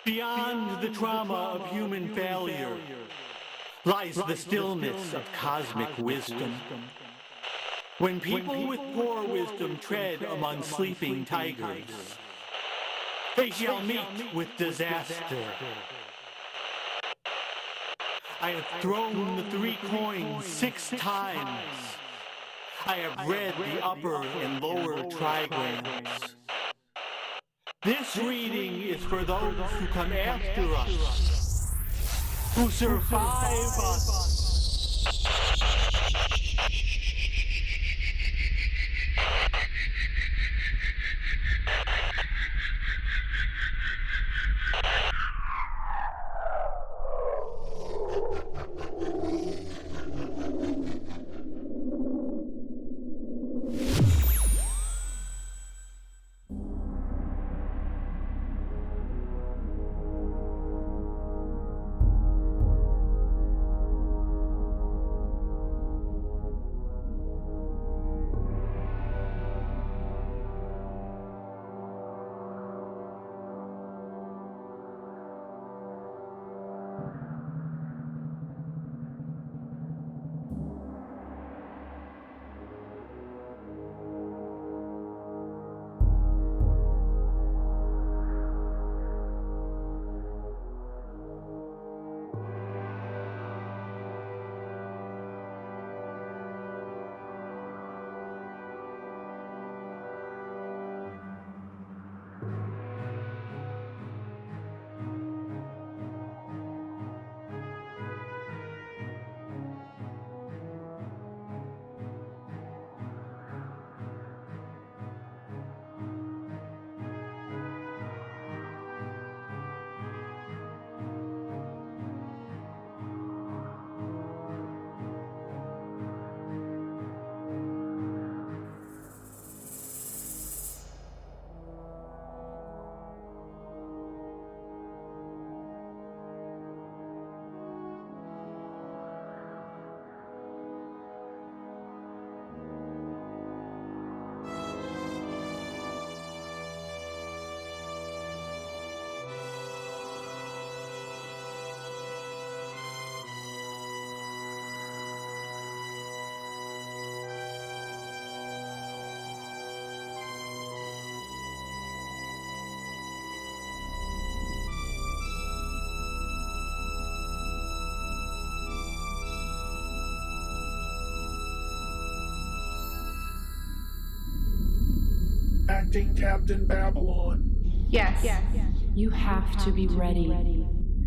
Beyond the trauma of human failure lies the stillness of cosmic wisdom. When people with poor wisdom tread among sleeping tigers, they shall meet with disaster. I have thrown the 3 coins 6 times. I have read the upper and lower trigrams. This reading is for those who come after us, who survive us. Acting Captain Babylon. Yes. You have to be ready.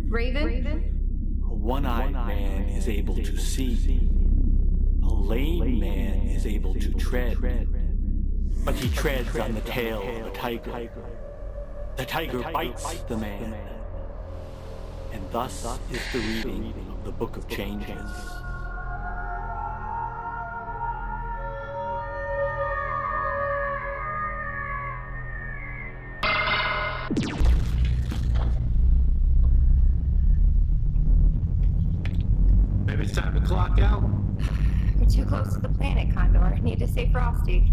Raven? A one-eyed man is able to see. A lame man is able to tread. But he treads on the tail of a tiger. The tiger bites the man. And thus is the reading of the Book of Changes. Maybe it's time to clock out. We're too close to the planet, Condor. Need to stay frosty.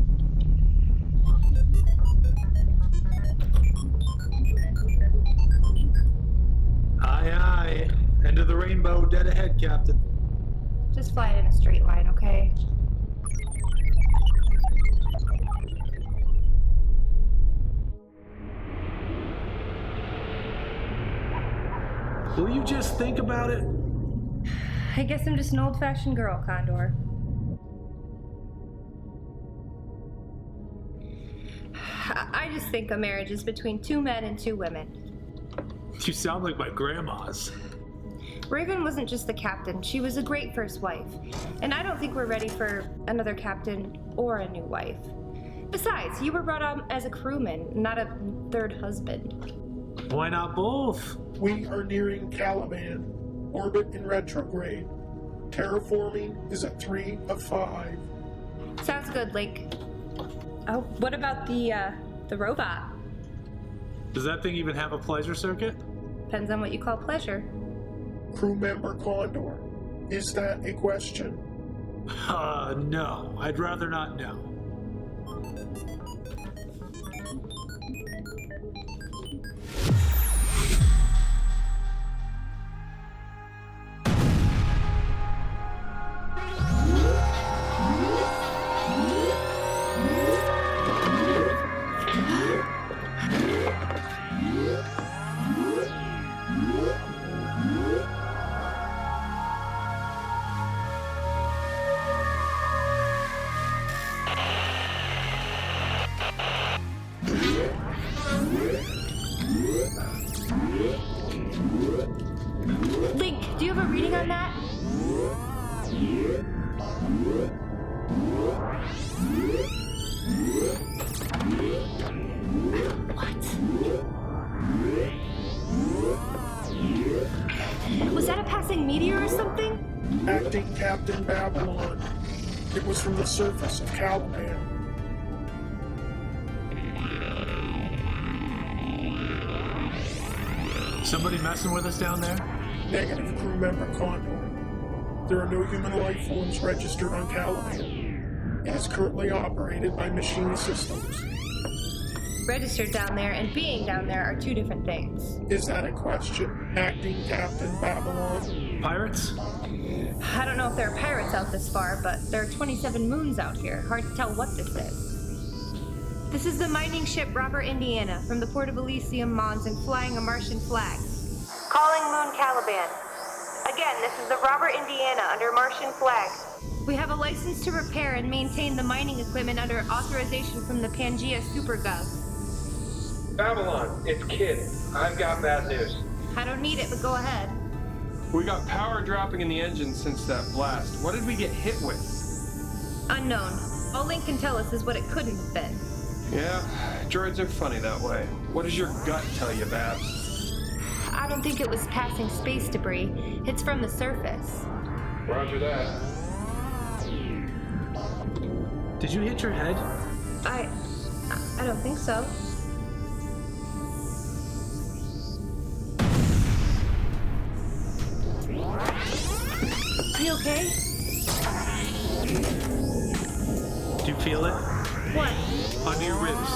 Aye, aye. End of the rainbow, dead ahead, Captain. Just fly it in a straight line, okay? Will you just think about it? I guess I'm just an old-fashioned girl, Condor. I just think a marriage is between 2 men and 2 women. You sound like my grandma's. Raven wasn't just the captain, she was a great first wife. And I don't think we're ready for another captain or a new wife. Besides, you were brought on as a crewman, not a 3rd husband. Why not both? We are nearing Caliban. Orbit in retrograde. Terraforming is at 3 of 5. Sounds good, Link. Oh, what about the robot? Does that thing even have a pleasure circuit? Depends on what you call pleasure. Crew member Condor. Is that a question? No. I'd rather not know. Do you have a reading on that? What? Was that a passing meteor or something? Acting Captain Babylon. It was from the surface of Caliban. Somebody messing with us down there? Negative, crew member Condor. There are no human life forms registered on Caliban. It is currently operated by machine systems. Registered down there and being down there are two different things. Is that a question? Acting Captain Babylon. Pirates? I don't know if there are pirates out this far, but there are 27 moons out here. Hard to tell what this is. This is the mining ship Robert Indiana from the port of Elysium Mons and flying a Martian flag. Calling Moon Caliban. Again, this is the Robert Indiana under Martian flag. We have a license to repair and maintain the mining equipment under authorization from the Pangea SuperGov. Babylon, it's Kid. I've got bad news. I don't need it, but go ahead. We got power dropping in the engine since that blast. What did we get hit with? Unknown. All Link can tell us is what it couldn't have been. Yeah, droids are funny that way. What does your gut tell you, Babs? I don't think it was passing space debris. It's from the surface. Roger that. Did you hit your head? I don't think so. Are you okay? Do you feel it? What? Under your ribs.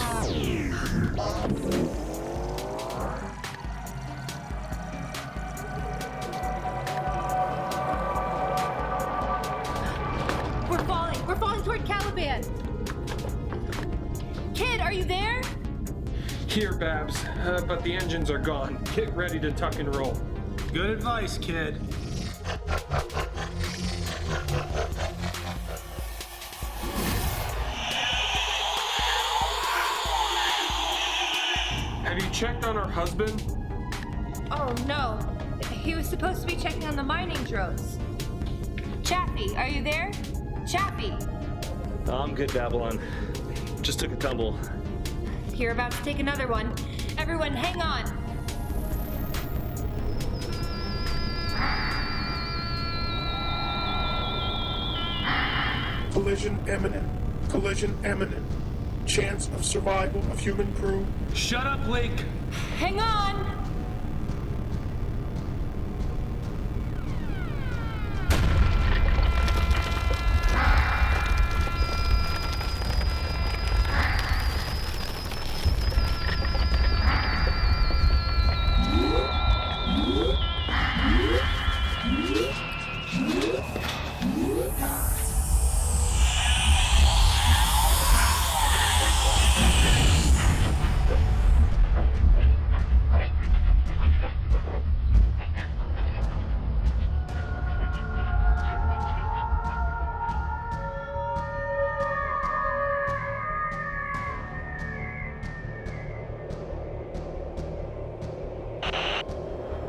We're falling toward Caliban. Kid, are you there? Here, Babs, but the engines are gone. Get ready to tuck and roll. Good advice, Kid. Have you checked on her husband? Oh no. He was supposed to be checking on the mining drones. Chaffee, are you there? Chaffee! I'm good, Babylon. Just took a tumble. You're about to take another one. Everyone, hang on. Collision imminent. Collision imminent. Chance of survival of human crew. Shut up, Link. Hang on!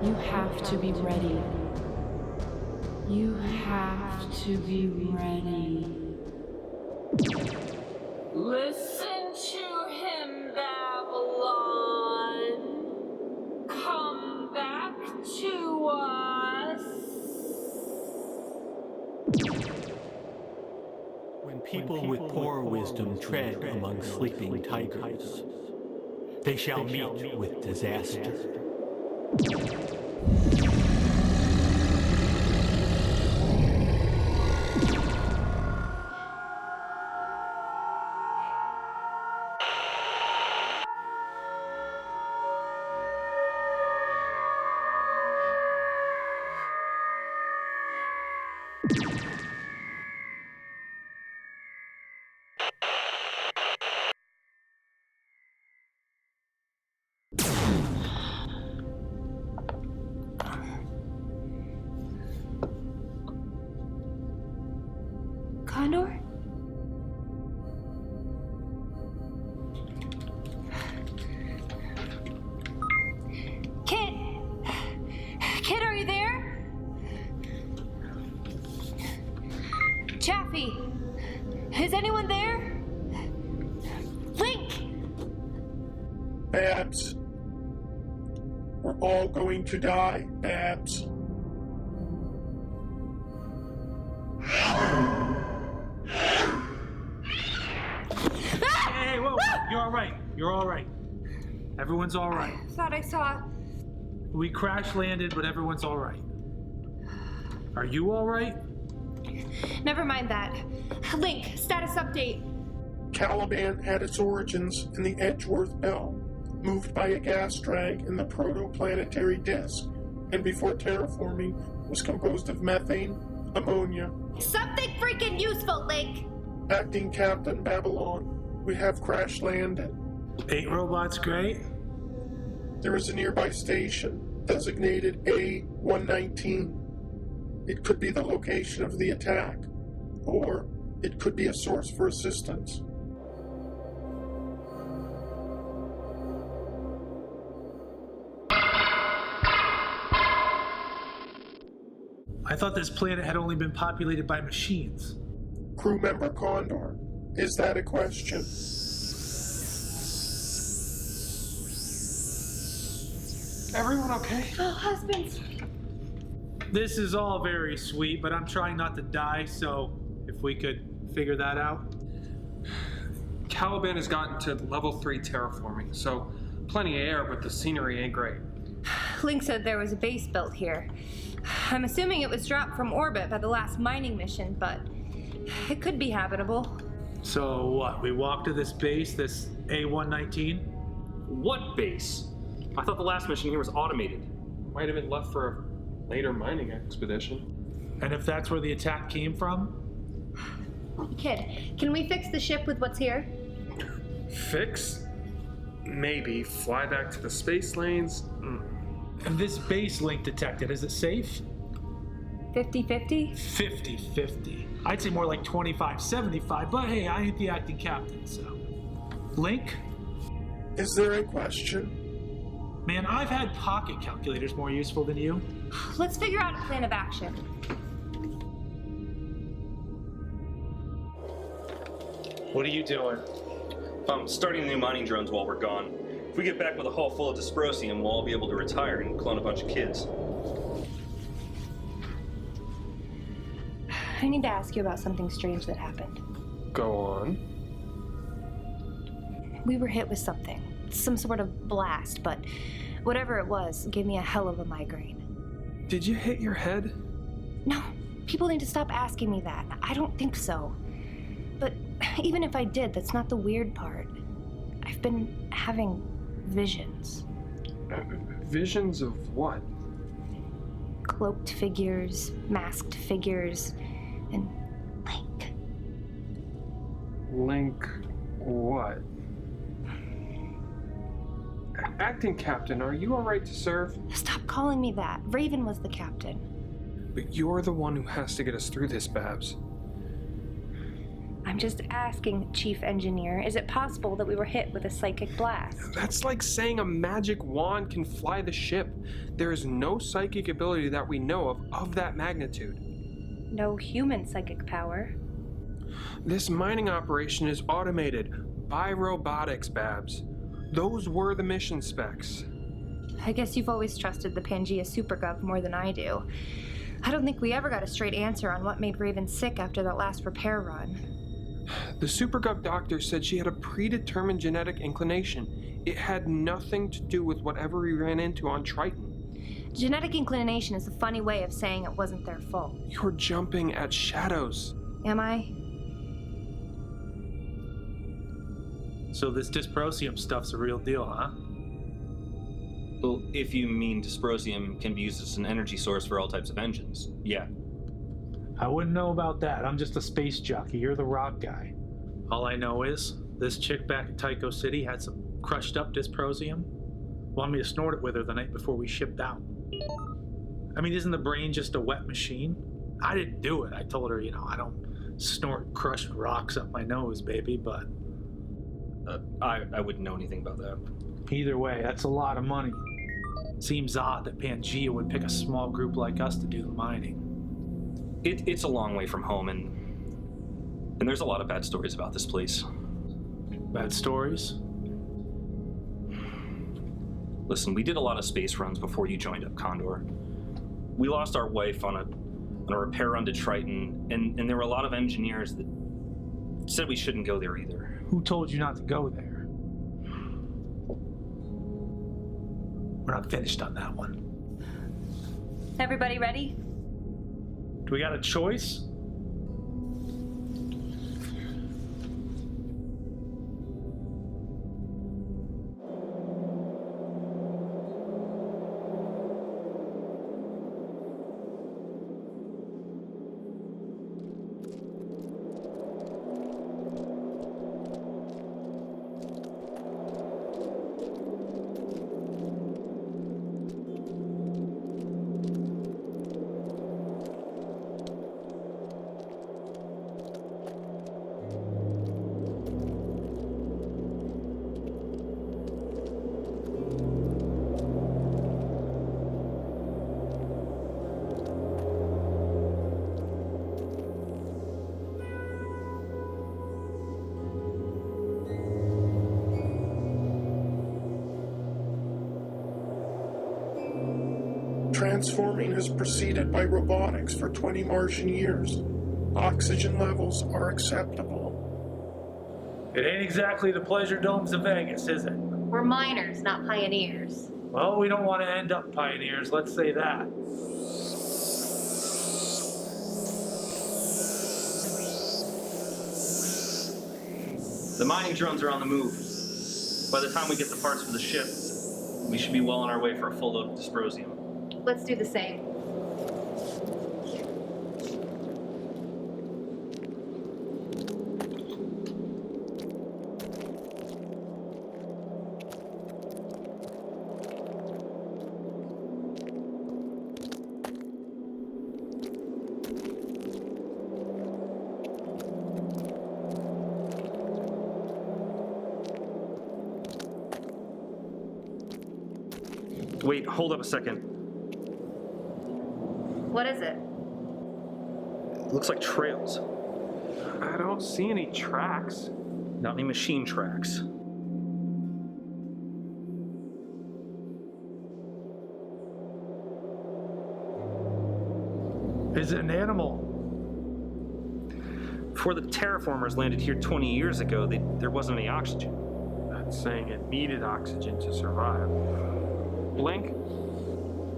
You have to be ready. You have to be ready. Listen to him, Babylon. Come back to us. When people with poor wisdom tread among sleeping tigers, they shall meet with disaster. Condor? Kid! Kid, are you there? Is anyone there? Link! Babs. We're all going to die, Babs. Hey, whoa, you're all right. You're all right. Everyone's all right. I thought I saw... We crash landed, but everyone's all right. Are you all right? Never mind that. Link, status update. Caliban had its origins in the Edgeworth Belt, moved by a gas drag in the protoplanetary disk, and before terraforming was composed of methane, ammonia. Something freaking useful, Link! Acting Captain Babylon, we have crash landed. 8 robots, great. There is a nearby station, designated A-119. It could be the location of the attack, or it could be a source for assistance. I thought this planet had only been populated by machines. Crew member Condor, is that a question? Everyone okay? Oh, husbands. This is all very sweet, but I'm trying not to die, so if we could figure that out. Caliban has gotten to level 3 terraforming, so plenty of air, but the scenery ain't great. Link said there was a base built here. I'm assuming it was dropped from orbit by the last mining mission, but it could be habitable. So what, we walk to this base, this A-119? What base? I thought the last mission here was automated. Might have been left for a later mining expedition. And if that's where the attack came from? Kid, can we fix the ship with what's here? Fix? Maybe. Fly back to the space lanes? And this base Link detected, is it safe? 50-50? 50-50. I'd say more like 25-75, but hey, I ain't the acting captain, so. Link? Is there a question? Man, I've had pocket calculators more useful than you. Let's figure out a plan of action. What are you doing? I'm starting new mining drones while we're gone. If we get back with a hull full of dysprosium, we'll all be able to retire and clone a bunch of kids. I need to ask you about something strange that happened. Go on. We were hit with something. Some sort of blast, but whatever it was gave me a hell of a migraine. Did you hit your head? No, people need to stop asking me that. I don't think so. But even if I did, that's not the weird part. I've been having visions. Visions of what? Cloaked figures, masked figures, and Link. Link what? Acting Captain, are you alright to serve? Stop calling me that. Raven was the captain. But you're the one who has to get us through this, Babs. I'm just asking, Chief Engineer, is it possible that we were hit with a psychic blast? That's like saying a magic wand can fly the ship. There is no psychic ability that we know of that magnitude. No human psychic power. This mining operation is automated by robotics, Babs. Those were the mission specs. I guess you've always trusted the Pangea Supergov more than I do. I don't think we ever got a straight answer on what made Raven sick after that last repair run. The Supergov doctor said she had a predetermined genetic inclination. It had nothing to do with whatever we ran into on Triton. Genetic inclination is a funny way of saying it wasn't their fault. You're jumping at shadows. Am I? So this dysprosium stuff's a real deal, huh? Well, if you mean dysprosium can be used as an energy source for all types of engines, yeah. I wouldn't know about that. I'm just a space jockey. You're the rock guy. All I know is this chick back in Tycho City had some crushed up dysprosium. Wanted me to snort it with her the night before we shipped out. I mean, isn't the brain just a wet machine? I didn't do it. I told her, I don't snort crushed rocks up my nose, baby, but... I wouldn't know anything about that. Either way, that's a lot of money. Seems odd that Pangea would pick a small group like us to do the mining. It's a long way from home, and And there's a lot of bad stories about this place. Bad stories? Listen, we did a lot of space runs before you joined up, Condor. We lost our wife on a repair run to Triton, and there were a lot of engineers that said we shouldn't go there either. Who told you not to go there? We're not finished on that one. Everybody ready? Do we got a choice? Transforming has proceeded by robotics for 20 Martian years. Oxygen levels are acceptable. It ain't exactly the pleasure domes of Vegas, is it? We're miners, not pioneers. Well, we don't want to end up pioneers, let's say that. The mining drones are on the move. By the time we get the parts for the ship, we should be well on our way for a full load of dysprosium. Let's do the same. Wait, hold up a second. What is it? It looks like trails. I don't see any tracks. Not any machine tracks. Is it an animal? Before the terraformers landed here 20 years ago, there wasn't any oxygen. That's saying it needed oxygen to survive. Blink,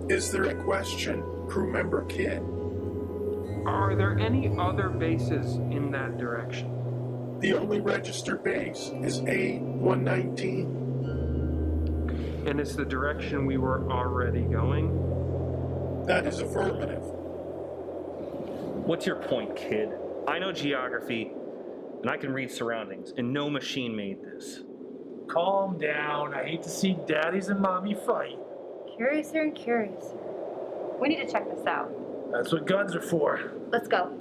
Is there a question, crew member Kid? are there any other bases in that direction? The only registered base is A119. And it's the direction we were already going? That is affirmative. What's your point, kid? I know geography, and I can read surroundings, and no machine made this. Calm down. I hate to see daddies and mommy fight. Curiouser and curiouser. We need to check this out. That's what guns are for. Let's go.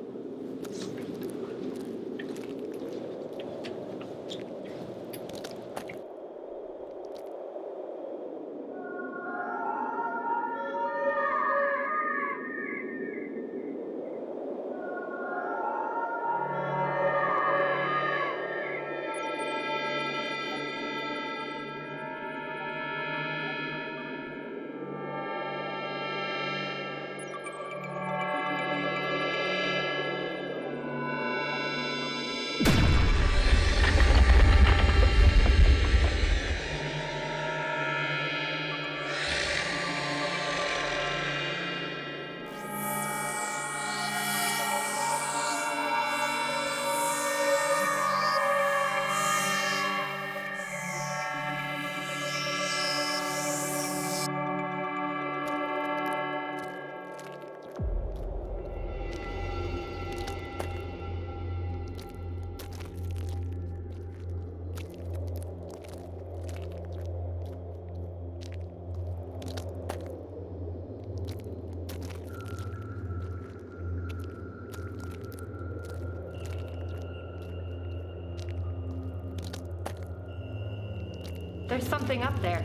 There's something up there.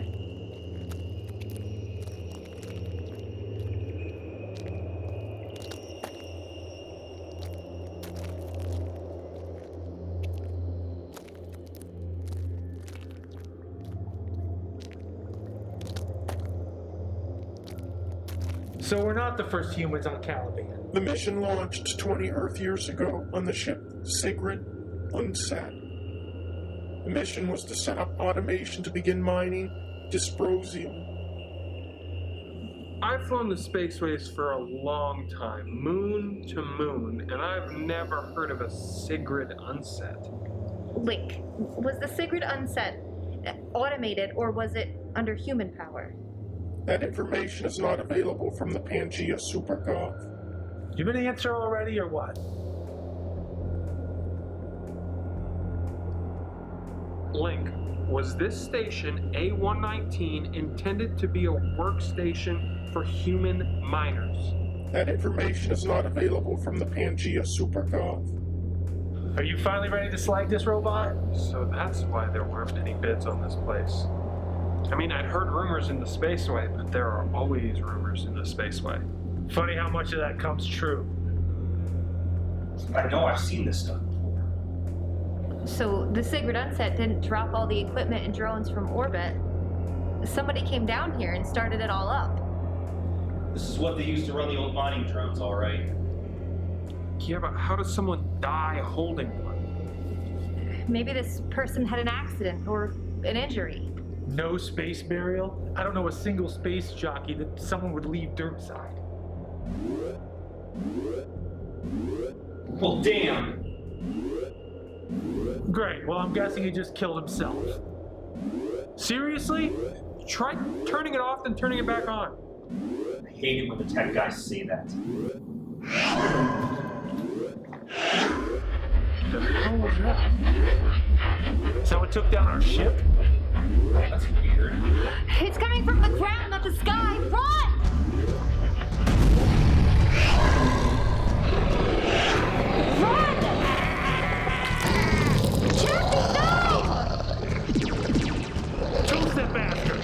So we're not the first humans on Caliban. The mission launched 20 Earth years ago on the ship Sigrid Unset. The mission was to set up automation to begin mining dysprosium. I've flown the spaceways for a long time, moon to moon, and I've never heard of a Sigrid Unset. Link, was the Sigrid Unset automated or was it under human power? That information is not available from the Pangea Supergov. You have an answer already or what? Link, was this station A119 intended to be a workstation for human miners? That information is not available from the Pangea Supergov. Are you finally ready to slag this robot? So that's why there weren't many bids on this place. I mean, I'd heard rumors in the spaceway, but there are always rumors in the spaceway. Funny how much of that comes true. I know I've seen this stuff before. So the Sigrid Unset didn't drop all the equipment and drones from orbit. Somebody came down here and started it all up. This is what they used to run the old mining drones, all right. Yeah, but how does someone die holding one? Maybe this person had an accident or an injury. No space burial? I don't know a single space jockey that someone would leave dirtside. Well, damn. Great, well I'm guessing he just killed himself. Seriously? Try turning it off and turning it back on. I hate it when the tech guys say that. The hell was that? Is that what took down our ship? That's weird. It's coming from the ground, not the sky. Run! Run! Chappie, no! Toast that bastard!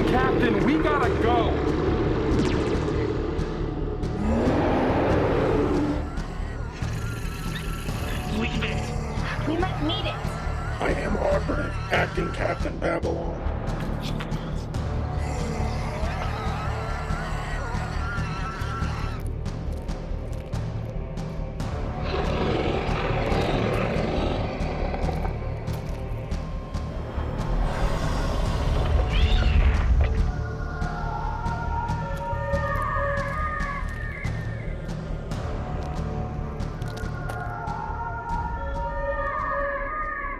Captain, we gotta go! Leave it! We might need it. I am Operative, acting Captain Babylon.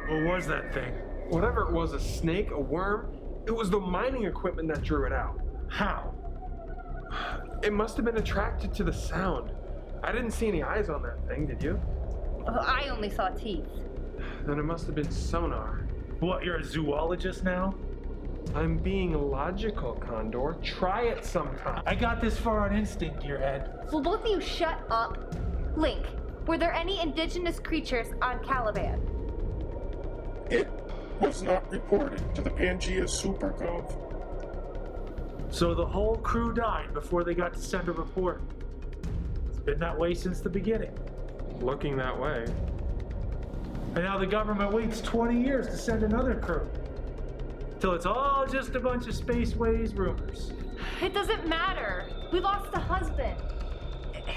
What was that thing? Whatever it was, a snake, a worm, it was the mining equipment that drew it out. How? It must have been attracted to the sound. I didn't see any eyes on that thing, did you? I only saw teeth. Then it must have been sonar. What, you're a zoologist now? I'm being logical, Condor. Try it sometime. I got this far on instinct, gearhead. Will both of you shut up? Link, were there any indigenous creatures on Caliban? It was not reported to the Pangea Supergov. So the whole crew died before they got to send a report. It's been that way since the beginning. Looking that way. And now the government waits 20 years to send another crew. Till it's all just a bunch of spaceways rumors. It doesn't matter. We lost a husband.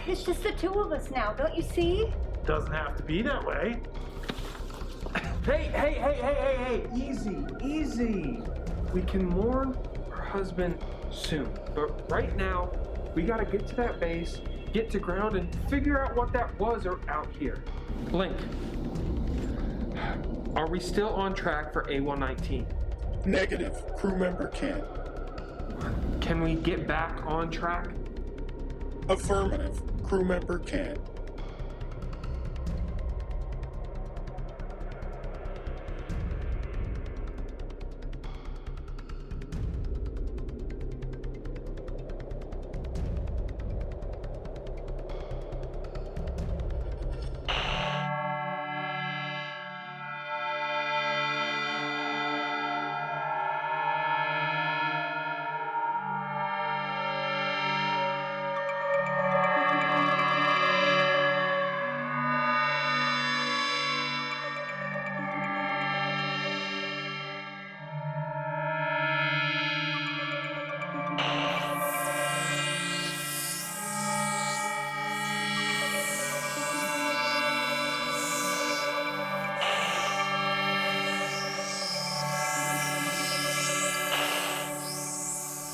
It's just the two of us now, don't you see? Doesn't have to be that way. Hey, easy. We can mourn our husband soon, but right now, we gotta get to that base, get to ground, and figure out what that was out here. Link, are we still on track for A119? Negative, crew member can't. Can we get back on track? Affirmative, crew member can't.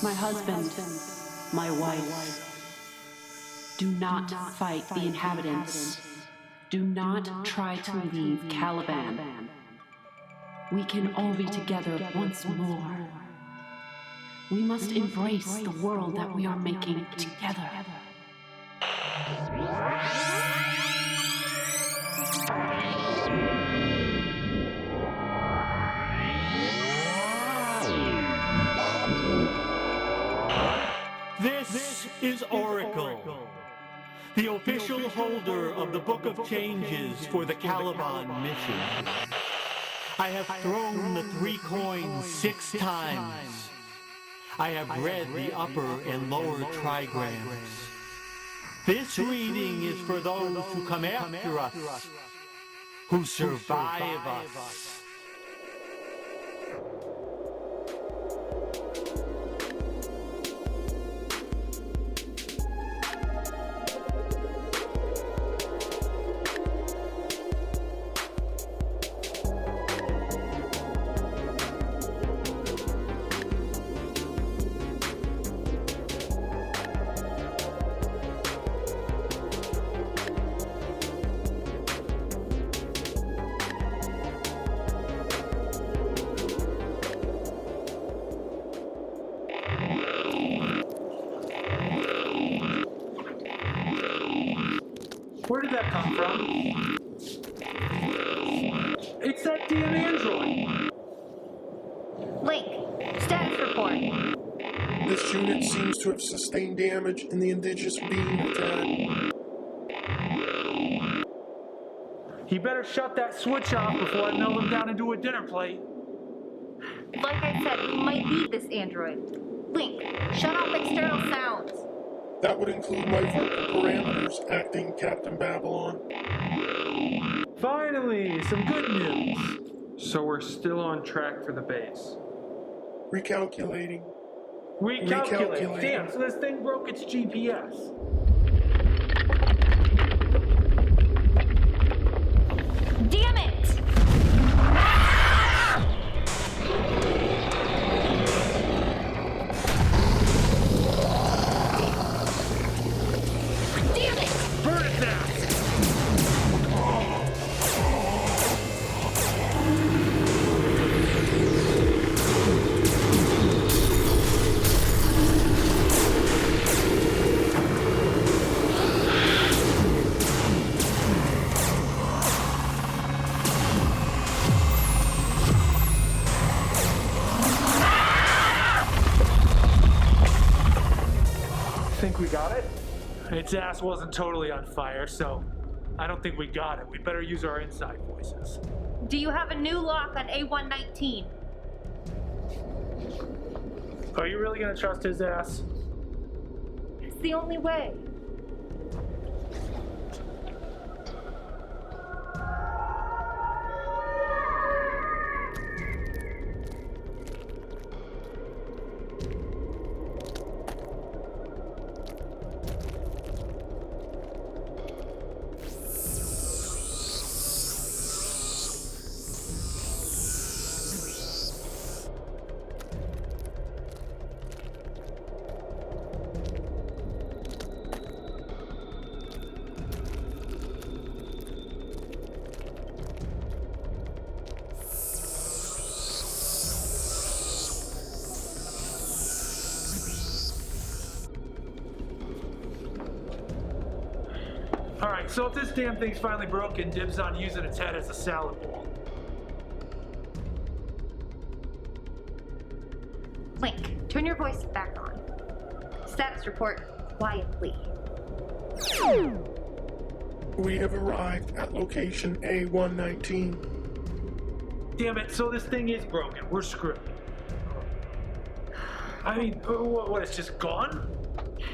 my husband, my wife. Do not fight the inhabitants. Do not try to leave Caliban. We can all be together once more. We must embrace the world that we are making together. This is Oracle, the official holder of the Book of Changes for the Caliban mission. I have thrown the 3 coins 6 times. I have read the upper and lower trigrams. This reading is for those who come after us, who survive us. Where did that come from? It's that damn android! Link, status report. This unit seems to have sustained damage in the indigenous beam attack. He better shut that switch off before I melt him down into a dinner plate. Like I said, we might need this android. Link, shut off external sounds. That would include my vocal parameters, acting Captain Babylon. Finally, some good news. So we're still on track for the base. Recalculating. Recalculate. Damn, so this thing broke its GPS. Damn it! Damn it! Burn it now! Think we got it? Its ass wasn't totally on fire, so I don't think we got it. We better use our inside voices. Do you have a new lock on A119? Are you really gonna trust his ass? It's the only way. Alright, so if this damn thing's finally broken, dibs on using its head as a salad bowl. Link, turn your voice back on. Status report quietly. We have arrived at location A119. Damn it, so this thing is broken. We're screwed. I mean, what, it's just gone?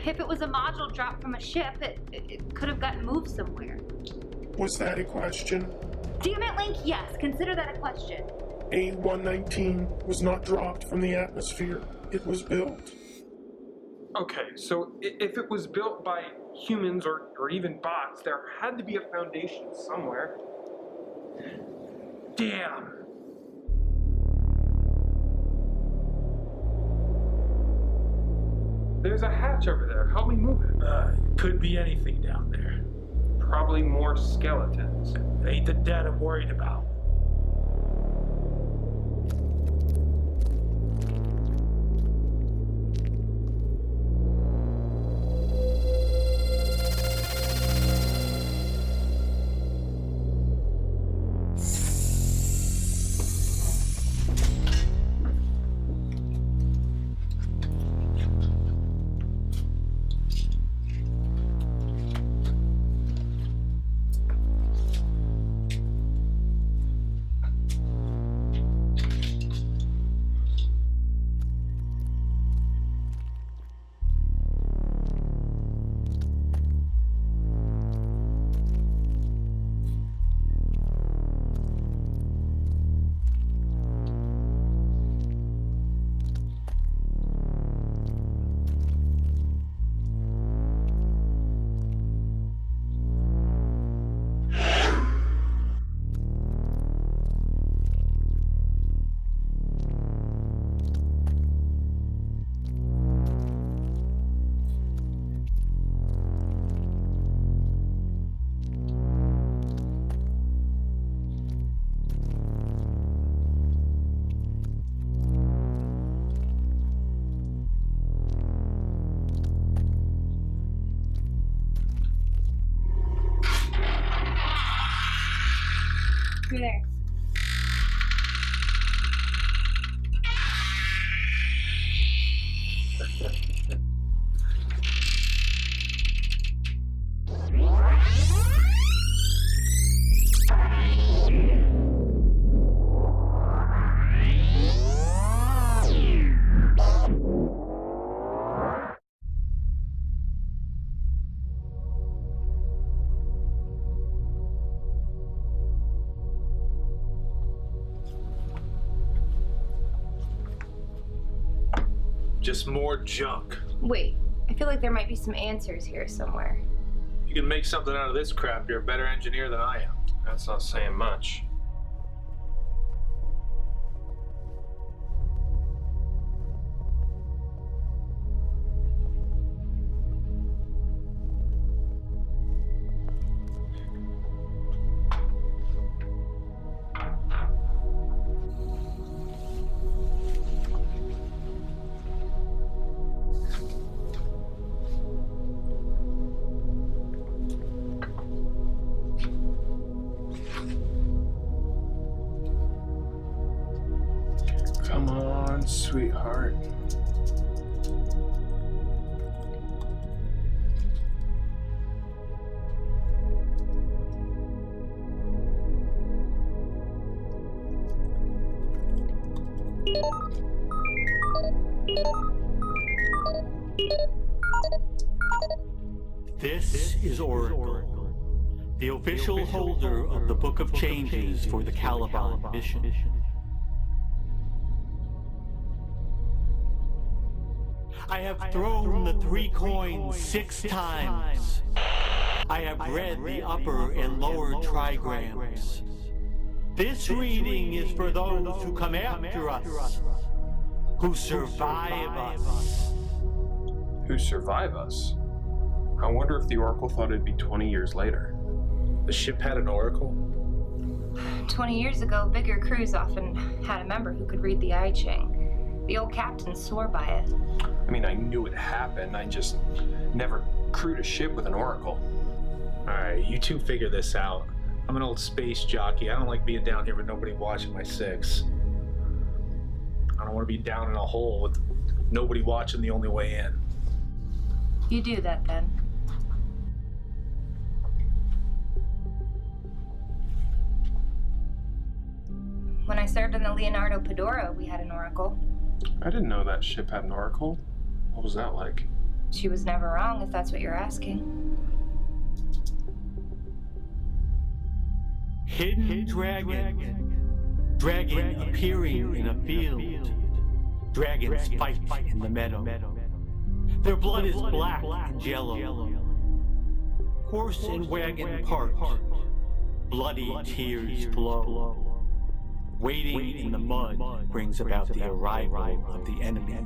If it was a module dropped from a ship, it could have gotten moved somewhere. Was that a question? Damn it, Link, yes. Consider that a question. A119 was not dropped from the atmosphere. It was built. Okay, so if it was built by humans or even bots, there had to be a foundation somewhere. Damn. There's a hatch over there. Help me move it. Could be anything down there. Probably more skeletons. It ain't the dead I'm worried about. You're there. Just more junk. Wait, I feel like there might be some answers here somewhere. If you can make something out of this crap, you're a better engineer than I am. That's not saying much. Come on, sweetheart. This is Oracle, the official holder of the Book of Changes for the Caliban mission. I have thrown the 3 coins 6 times. I have read the upper and lower trigrams. This reading is for those who come after us, who survive us. Who survive us? I wonder if the Oracle thought it'd be 20 years later. The ship had an oracle? 20 years ago, bigger crews often had a member who could read the I Ching. The old captain swore by it. I mean, I knew it happened. I just never crewed a ship with an Oracle. Alright, you two figure this out. I'm an old space jockey. I don't like being down here with nobody watching my 6. I don't want to be down in a hole with nobody watching the only way in. You do that then. When I served on the Leonardo Padura, we had an oracle. I didn't know that ship had an Oracle. What was that like? She was never wrong, if that's what you're asking. Hidden dragon. Dragon appearing in a field. Dragons fight in the meadow. Their blood is black and yellow. Horse and wagon part. Bloody tears flow. Waiting in the mud brings about the arrival of the enemy.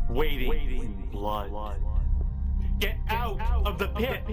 waiting in blood. Get out of the pit!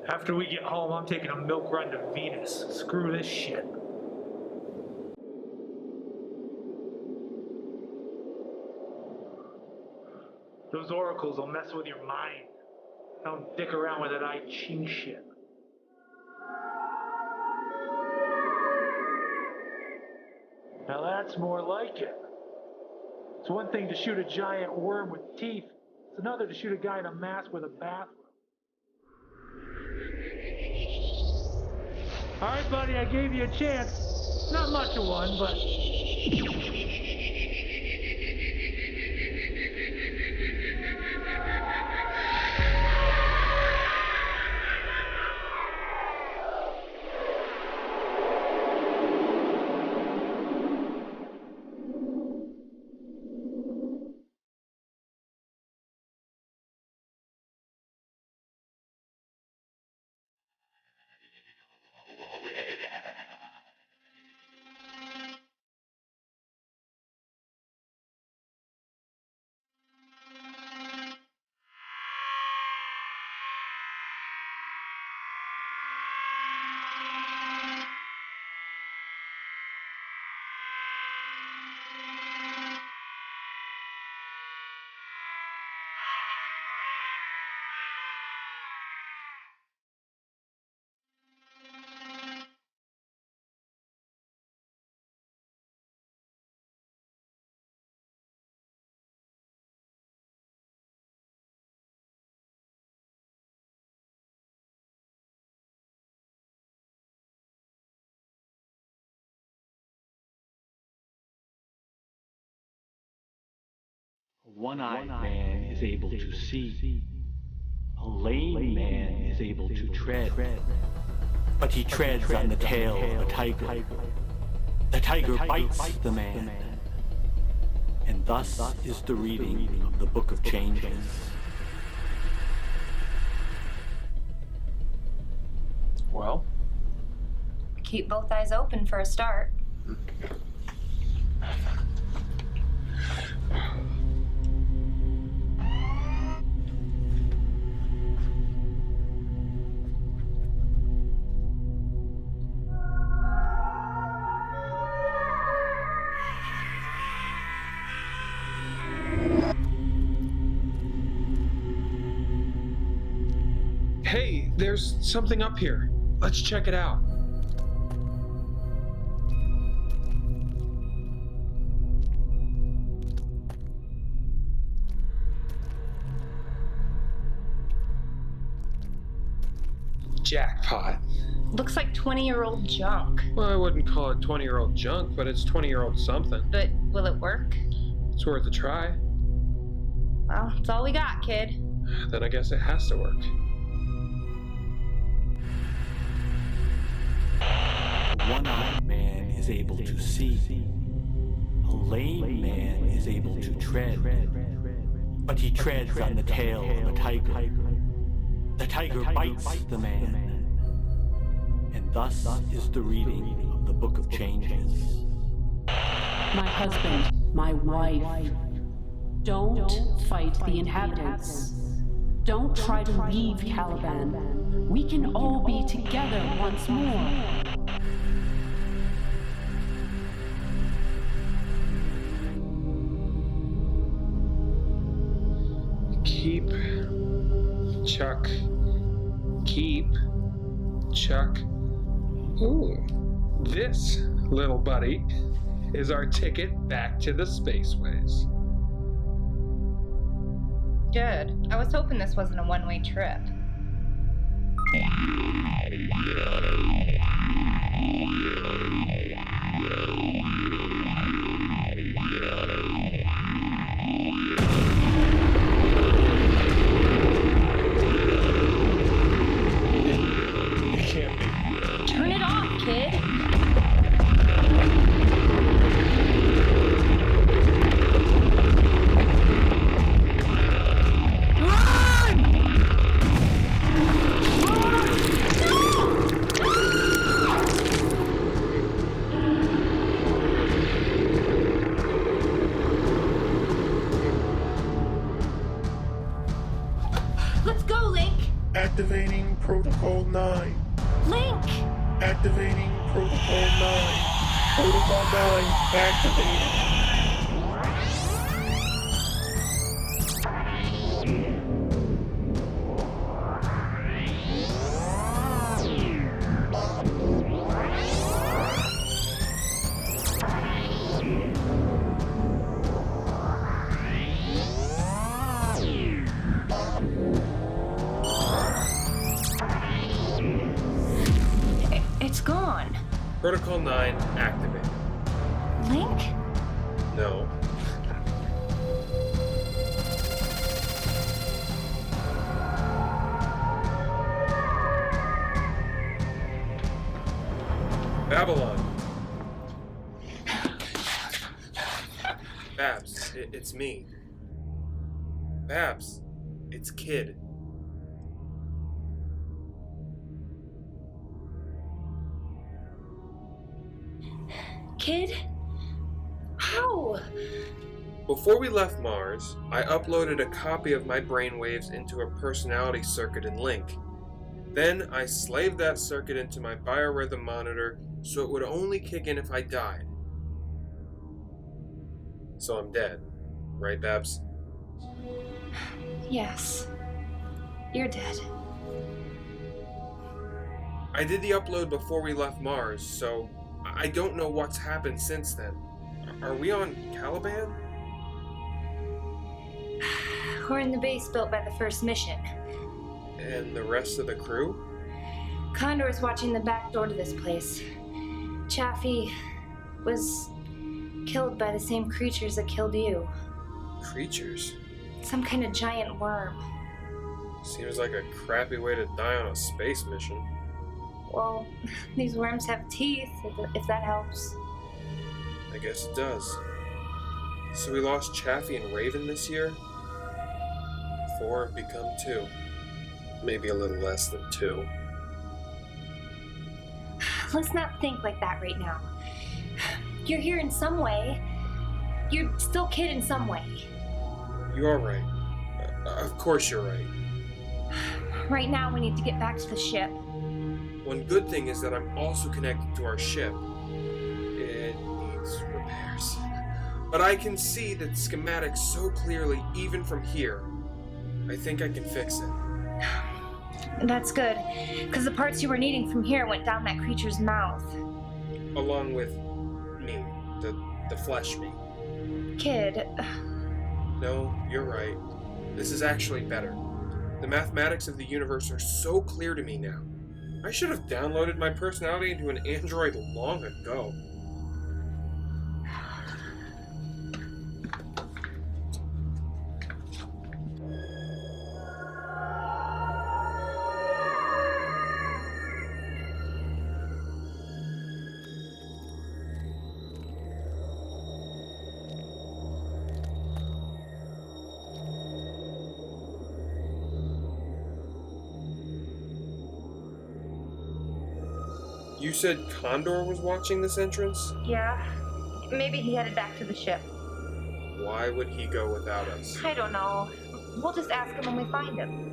After we get home, I'm taking a milk run to Venus. Screw this shit. Those oracles will mess with your mind. Don't dick around with that I Ching shit. Now that's more like it. It's one thing to shoot a giant worm with teeth. It's another to shoot a guy in a mask with a bathroom. Alright, buddy, I gave you a chance. Not much of one, but... A one-eyed man is able to see. A lame man is able to tread. But he treads on the tail of a tiger. The tiger bites the man. And thus is the reading of the Book of Changes. Well? Keep both eyes open for a start. Hey, there's something up here. Let's check it out. Jackpot. Looks like 20-year-old junk. Well, I wouldn't call it 20-year-old junk, but it's 20-year-old something. But will it work? It's worth a try. Well, it's all we got, kid. Then I guess it has to work. A one-eyed man is able to see. A lame man is able to tread. But he treads on the tail of a tiger. The tiger bites the man. And thus is the reading of the Book of Changes. My husband, my wife, Don't fight the inhabitants. Don't try to leave Caliban. We can all be together once more. Keep, Chuck. Keep, Chuck. Ooh, this, little buddy, is our ticket back to the spaceways. Good. I was hoping this wasn't a one-way trip. It can't be. Turn it off, kid. Let's go, Link! Activating Protocol 9. Link! Activating Protocol 9. Protocol 9 activated. It's gone. Protocol 9 activated. Link? No. Babylon. Babs, it's me. Babs, it's Kid. Kid? How? Before we left Mars, I uploaded a copy of my brainwaves into a personality circuit in Link. Then I slaved that circuit into my biorhythm monitor so it would only kick in if I died. So I'm dead, right, Babs? Yes. You're dead. I did the upload before we left Mars, so I don't know what's happened since then. Are we on Caliban? We're in the base built by the first mission. And the rest of the crew? Condor's watching the back door to this place. Chaffee was killed by the same creatures that killed you. Creatures? Some kind of giant worm. Seems like a crappy way to die on a space mission. Well, these worms have teeth, if that helps. I guess it does. So we lost Chaffee and Raven this year? 4 have become 2. Maybe a little less than 2. Let's not think like that right now. You're here in some way. You're still Kid in some way. You are right. Of course you're right. Right now, we need to get back to the ship. One good thing is that I'm also connected to our ship. It needs repairs. But I can see the schematics so clearly even from here. I think I can fix it. That's good, because the parts you were needing from here went down that creature's mouth. Along with me, the flesh me. Kid, No, you're right. This is actually better. The mathematics of the universe are so clear to me now. I should have downloaded my personality into an android long ago. You said Condor was watching this entrance? yeah, maybe he headed back to the ship. Why? Why would he go without us? I don't know. We'll just ask him when we find him.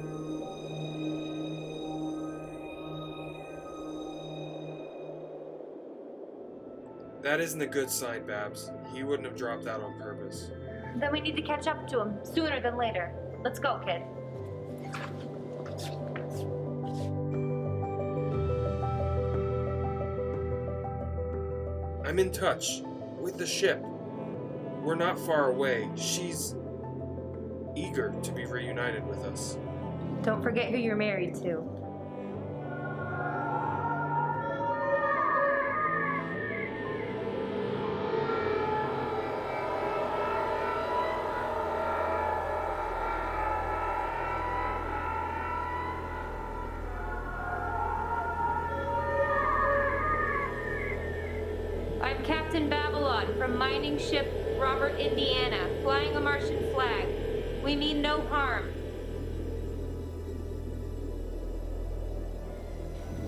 That isn't a good sign, Babs. He wouldn't have dropped out on purpose. Then we need to catch up to him sooner than later. Let's go, kid. I'm in touch with the ship. We're not far away. She's eager to be reunited with us. Don't forget who you're married to. I'm Captain Babylon from mining ship Robert, Indiana, flying a Martian flag. We mean no harm.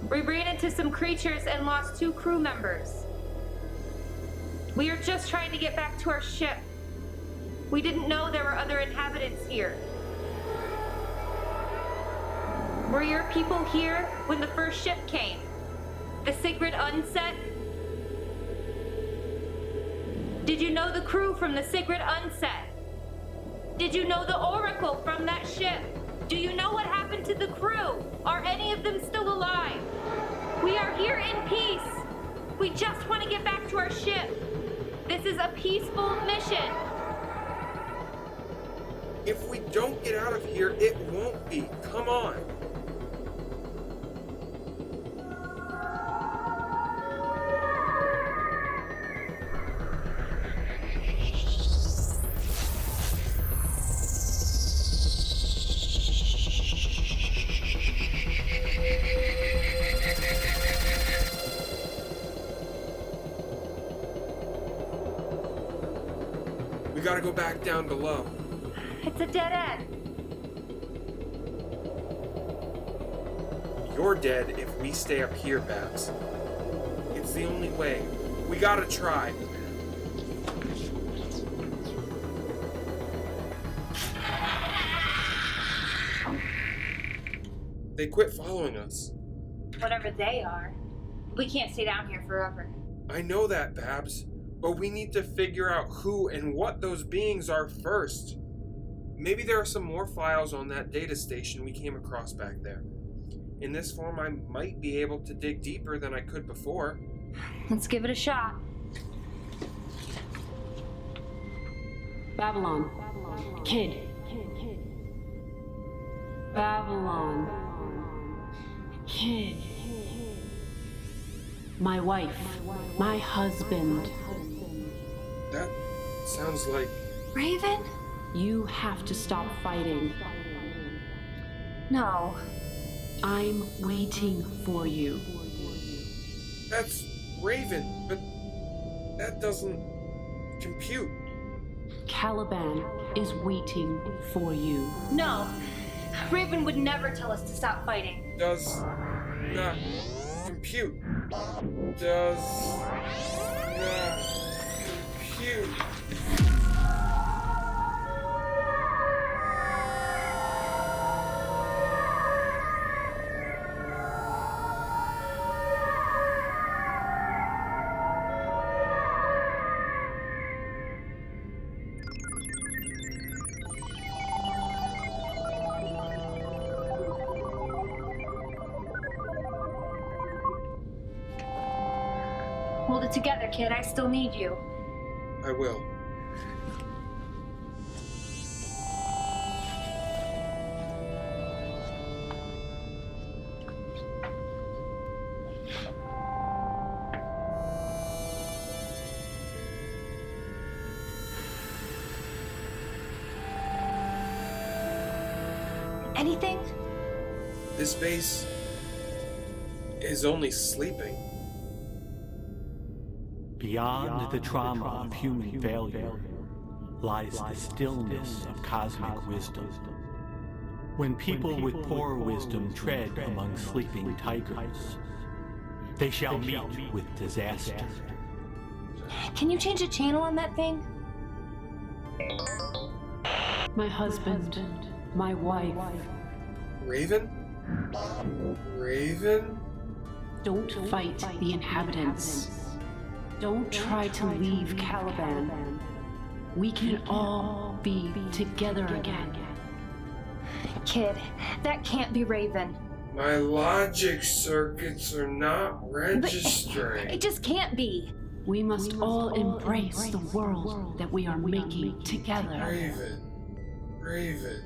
We ran into some creatures and lost 2 crew members. We are just trying to get back to our ship. We didn't know there were other inhabitants here. Were your people here when the first ship came? The Sigrid Unset? Did you know the crew from the Sigrid Unset? Did you know the Oracle from that ship? Do you know what happened to the crew? Are any of them still alive? We are here in peace. We just want to get back to our ship. This is a peaceful mission. If we don't get out of here, it won't be. Come on. We gotta go back down below. It's a dead end. You're dead if we stay up here, Babs. It's the only way. We gotta try. They quit following us. Whatever they are. We can't stay down here forever. I know that, Babs, but we need to figure out who and what those beings are first. Maybe there are some more files on that data station we came across back there. In this form, I might be able to dig deeper than I could before. Let's give it a shot. Babylon. Kid. Babylon. Kid. My wife. My husband. That sounds like... Raven? You have to stop fighting. No. I'm waiting for you. That's Raven, but that doesn't compute. Caliban is waiting for you. No. Raven would never tell us to stop fighting. Does not compute. Does not compute. Hold it together, kid. I still need you. I will. Anything? This base is only sleeping. Beyond the trauma of human failure lies the stillness of cosmic wisdom. When people with poor wisdom tread among sleeping tigers, they shall meet with disaster. Can you change the channel on that thing? My husband, my wife. Raven? Raven? Don't fight the inhabitants. Don't try to leave Caliban. We can all be together again. Kid, that can't be Raven. My logic circuits are not registering. It just can't be. We must all embrace the world that we are making together. Raven. Raven.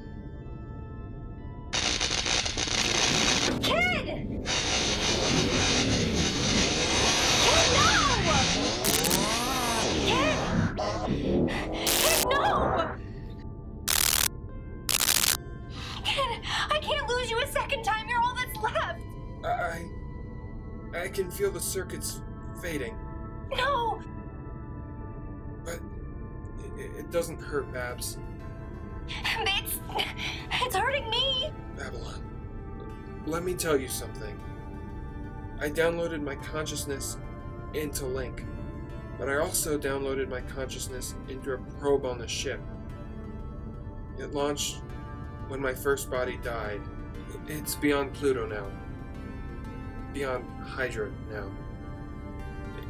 Kid! Kid, no! Kid! Kid, no! Kid, I can't lose you a second time. You're all that's left. I can feel the circuits fading. No! But it doesn't hurt, Babs. It's hurting me. Babylon, let me tell you something. I downloaded my consciousness into Link, but I also downloaded my consciousness into a probe on the ship. It launched when my first body died. It's beyond Pluto now. Beyond Hydra now.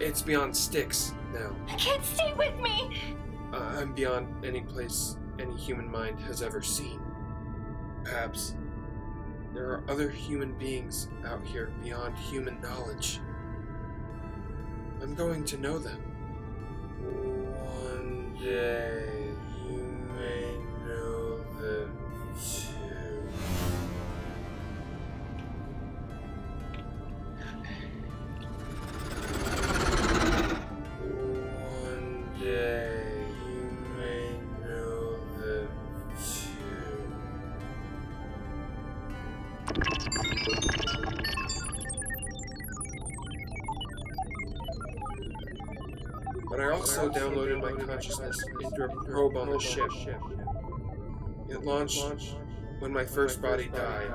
It's beyond Styx now. Kid, stay with me. I'm beyond any place any human mind has ever seen. Perhaps there are other human beings out here beyond human knowledge. I'm going to know them. One day you may know them too. One day you may know them too. But I also downloaded my consciousness into a probe on the ship. It launched when my first body died.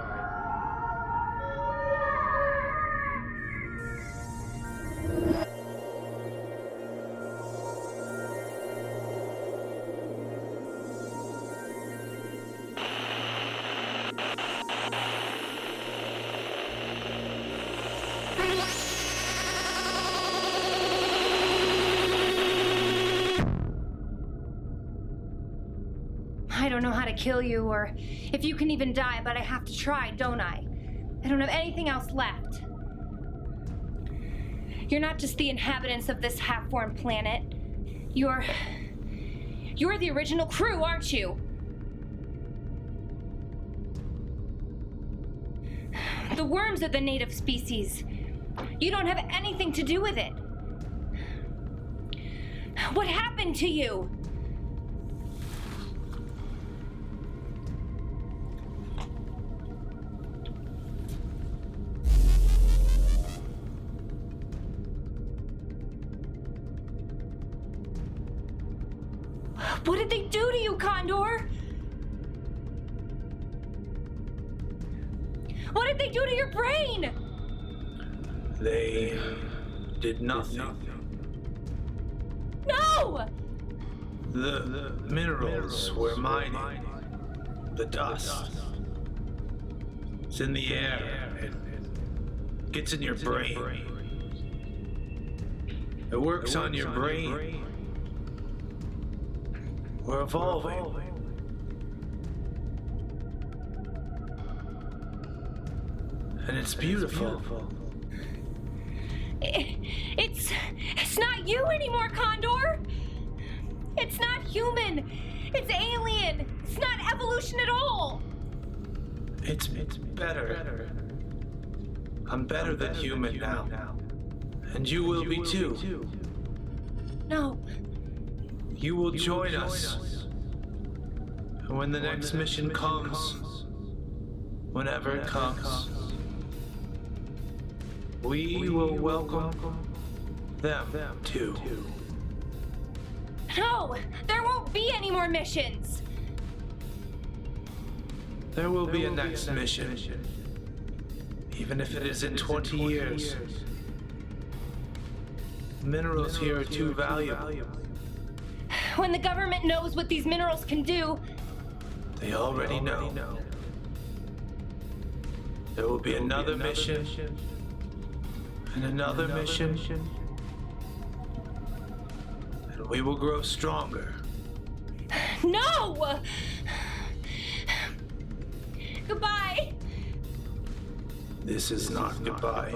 I don't know how to kill you or if you can even die, but I have to try, don't I? I don't have anything else left. You're not just the inhabitants of this half-formed planet. You're the original crew, aren't you? The worms are the native species. You don't have anything to do with it. What happened to you? What did they do to you, Condor? What did they do to your brain? They did nothing. No! The minerals we're mining, the dust, it's in the air. It gets in your brain. It works on your brain. We're evolving. And it's beautiful. It's not you anymore, Condor. It's not human. It's alien. It's not evolution at all. It's better. I'm better than human now. And you will be too. No. You will join us. And when the next mission comes, whenever it comes, we will welcome them too. No! There won't be any more missions! There will be a next mission, even if it is in 20 years. Minerals here are too valuable. When the government knows what these minerals can do, They already know. There will be another mission, and another mission, and we will grow stronger. no! Goodbye! This is not goodbye.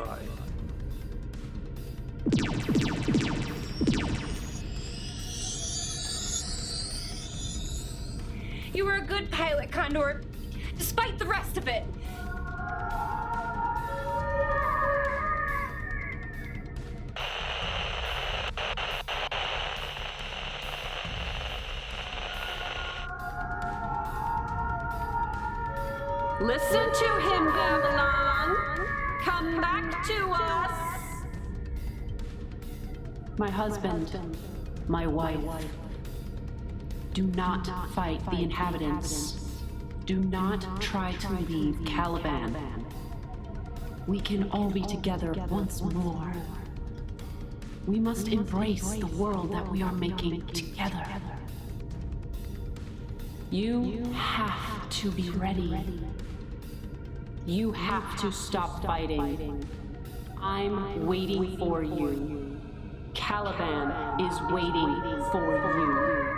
You were a good pilot, Condor, despite the rest of it. Listen to him, Babylon. Come back to us. My husband, my wife. Do not fight the inhabitants. Do not try to leave Caliban. We can all be together once more. We must embrace the world that we are making together. You have to be ready. You have to stop fighting. I'm waiting for you. Caliban is waiting for you.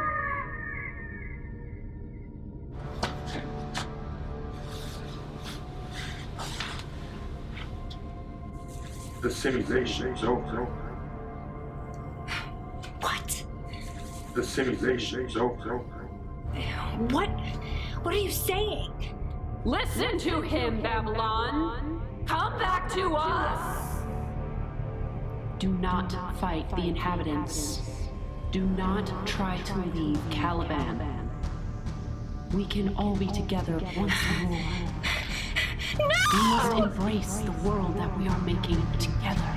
The simulation is over. What? The simulation is over. What are you saying? Listen to him, Babylon. Come back to us. Do not fight the inhabitants. Do not try to leave Caliban. We can all be together once more. No! We must embrace the world that we are making together.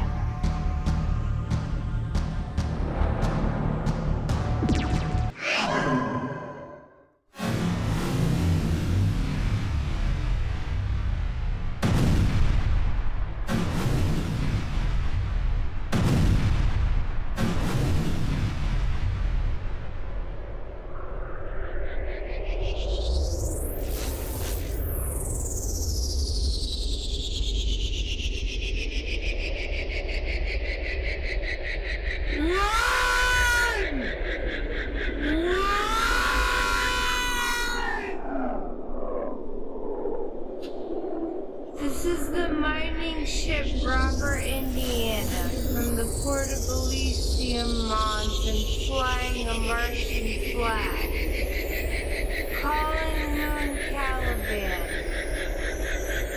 This is the mining ship Robert, Indiana, from the port of Elysium Mons and flying a Martian flag. Calling Moon Caliban.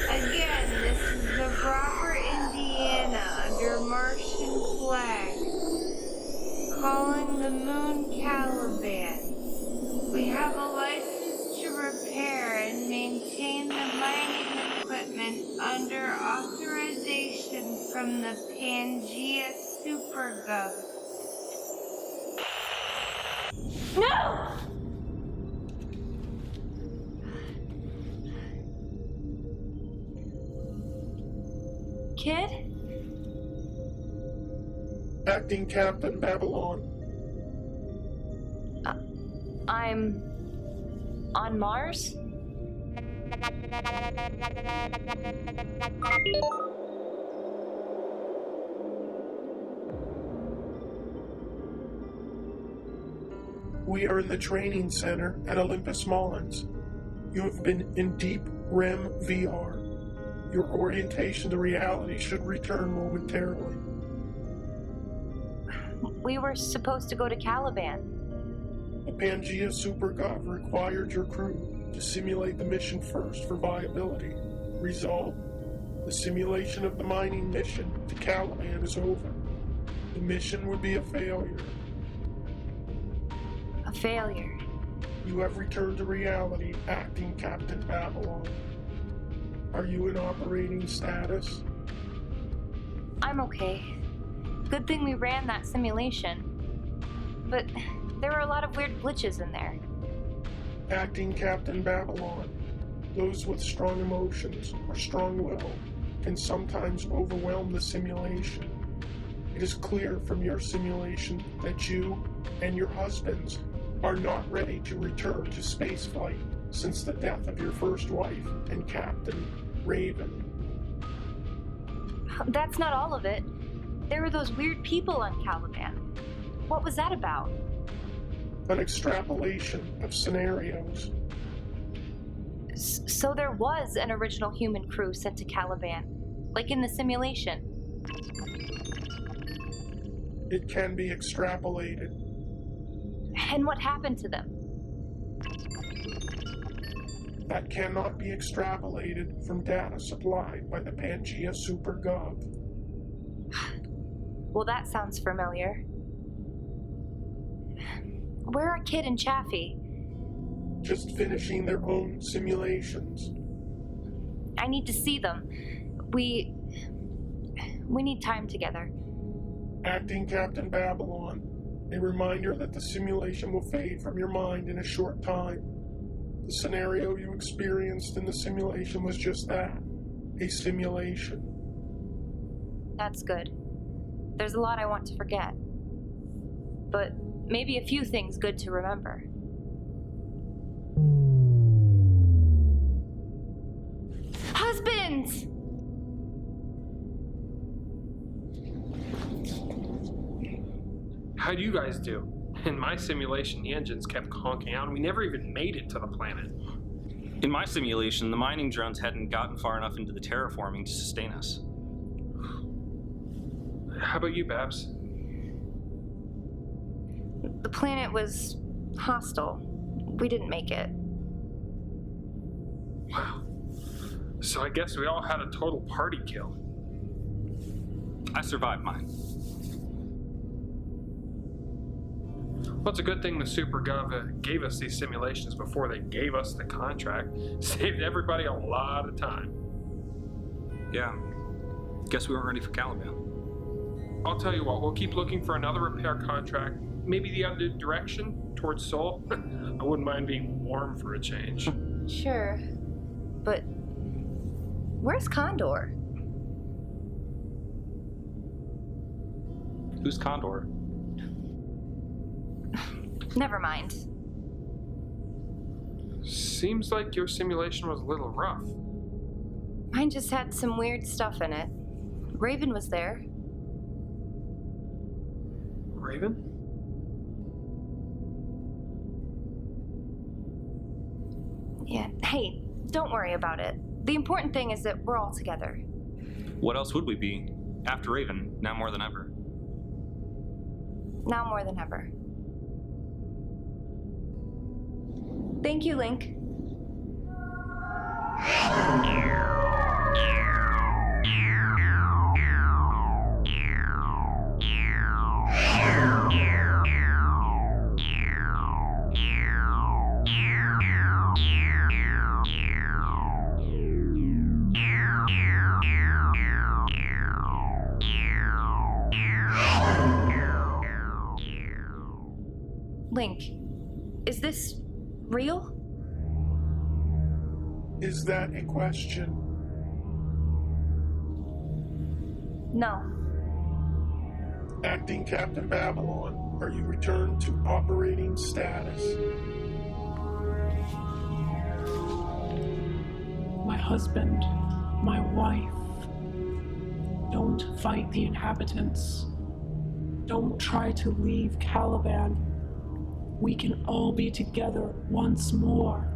Again, this is the Robert, Indiana, under Martian flag. Calling the Moon Caliban. We have a license to repair and maintain the mining equipment under authorization from the Pangea Supergov. No! Kid? Acting Captain Babylon. I'm on Mars? We are in the training center at Olympus Mons. You have been in deep REM VR. Your orientation to reality should return momentarily. We were supposed to go to Caliban. The Pangea Supergov required your crew to simulate the mission first for viability. Result: the simulation of the mining mission to Caliban is over. The mission would be a failure. A failure. You have returned to reality, acting Captain Babylon. Are you in operating status? I'm okay. Good thing we ran that simulation. But there were a lot of weird glitches in there. Acting Captain Babylon. Those with strong emotions or strong will can sometimes overwhelm the simulation. It is clear from your simulation that you and your husbands are not ready to return to spaceflight since the death of your first wife and Captain Raven. That's not all of it. There were those weird people on Caliban. What was that about? An extrapolation of scenarios. So there was an original human crew sent to Caliban, like in the simulation. It can be extrapolated. And what happened to them? That cannot be extrapolated from data supplied by the Pangea SuperGov. Well, that sounds familiar. Where are Kid and Chaffee? Just finishing their own simulations. I need to see them. We need time together. Acting Captain Babylon, a reminder that the simulation will fade from your mind in a short time. The scenario you experienced in the simulation was just that, a simulation. That's good. There's a lot I want to forget. But maybe a few things good to remember. Husbands! How'd you guys do? In my simulation, the engines kept conking out, and we never even made it to the planet. In my simulation, the mining drones hadn't gotten far enough into the terraforming to sustain us. How about you, Babs? The planet was hostile. We didn't make it. Wow. So I guess we all had a total party kill. I survived mine. Well, it's a good thing the SuperGov gave us these simulations before they gave us the contract. Saved everybody a lot of time. Yeah. Guess we weren't ready for Caliban. I'll tell you what, we'll keep looking for another repair contract. Maybe the other direction, towards Sol. I wouldn't mind being warm for a change. Sure. But where's Condor? Who's Condor? Never mind. Seems like your simulation was a little rough. Mine just had some weird stuff in it. Raven was there. Raven? Yeah, hey, don't worry about it. The important thing is that we're all together. What else would we be? After Raven, now more than ever. Now more than ever. Thank you, Link. Link, is this real? Is that a question? No. Acting Captain Babylon, are you returned to operating status? My husband, my wife. Don't fight the inhabitants. Don't try to leave Caliban. We can all be together once more.